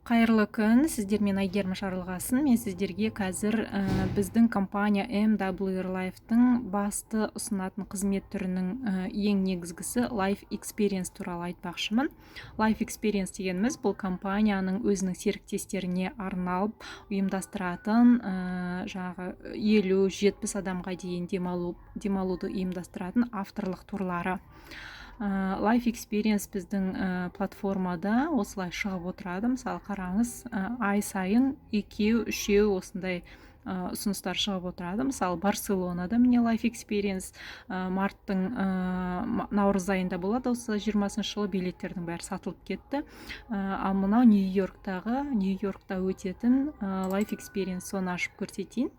Қайырлы күн, сіздермен Айгерім Жарылғасын. Мен сіздерге қазір біздің компания MW Life-тың басты ұсынатын қызмет түрінің ең негізгісі Life Experience туралы айтпақшымын. Life Experience дегеніміз бұл компанияның өзінің серіктестеріне арналып ұйымдастыратын жаңағы 50-70 адамға дейін демалуды ұйымдастыратын авторлық турлары. Life Experience біздің платформада осылай шығып отырады. Мысалы қараңыз, ай сайын 2-3 осындай ұсыныстар шығып отырады. Мысалы Барселонада міне Life Experience марттың наурыз айында болады. Осы 20-шы жылы билеттердің бәрі сатылып кетті. Ал мынау Нью-Йоркта өтетін Life Experience, соны ашып көрсетейін.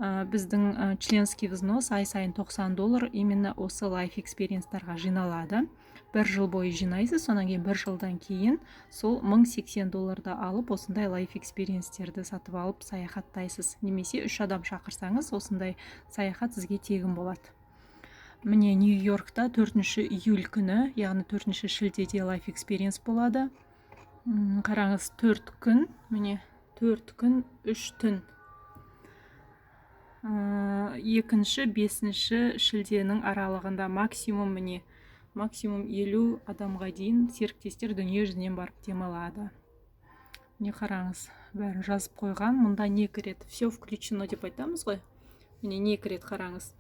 Біздің членский взнос ай сайын $90 именно осы Life Experience-тарға жиналады. Бір жыл бойы жинайсыз, сонан кейін бір жылдан кейін сол $1080 алып, осындай Life Experience-терді сатып алып саяхаттайсыз. Немесе 3 адам шақырсаңыз, осындай саяхат сізге тегін болады. Міне Нью-Йоркта 4 июль күні, яғни 4 шілдеде Life Experience болады. Қараңыз, 4 күн, міне 4 күн, 3 түн. 2-5 шілденің аралығында максимум 50 адамға дейін серіктестер дүние жүзінен барып демалады. Не қараңыз, бәрін жазып қойған. Мұнда не кіреді? Все включено деп айтамыз ғой. Міне не кіреді, қараңыз.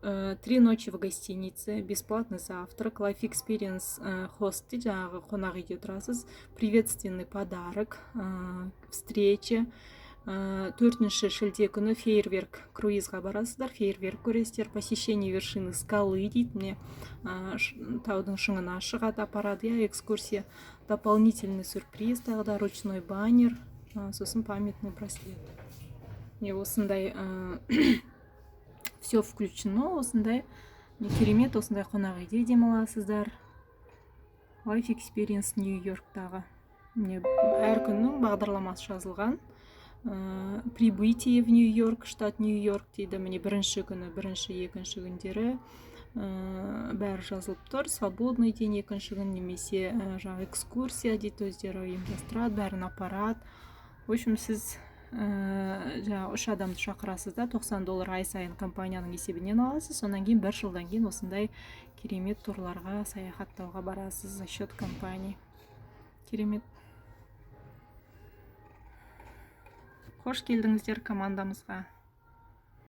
3 ночи в гостинице, бесплатный завтрак, Life Experience хосты, жаңағы қонақ үйде тұрасыз, приветственный подарок, встреча. 4 шілде күні фейерверк круизға барасыздар, фейерверк көресіздер, посещение вершины скалы дейді, міне таудың шыңына шығады, апарады, экскурсия, дополнительный сюрприз, тағы да ручной баннер, сосын памятный браслет. Не осындай все включено, осындай керемет, осындай қонақ үйде демаласыздар. Life Experience Нью-Йорктағы. Әр күннің бағдарламасы жазылған. Прибытие в Нью-Йорк, штат Нью-Йорк дейді. Міне бірінші күні, екінші күндері бәрі жазылып тұр. Свободный день екінші күн, немесе жаңа экскурсия дейді, өздері ұйымдастырады, бәрін апарат. В общем, сіз жаңа 3 адамды шақырасыз да, $90 ай сайын компанияның есебінен аласыз. Сонан кейін бір жылдан кейін осындай керемет турларға саяхаттауға барасыз за счет компании. Керемет. Қош келдіңіздер командамызға.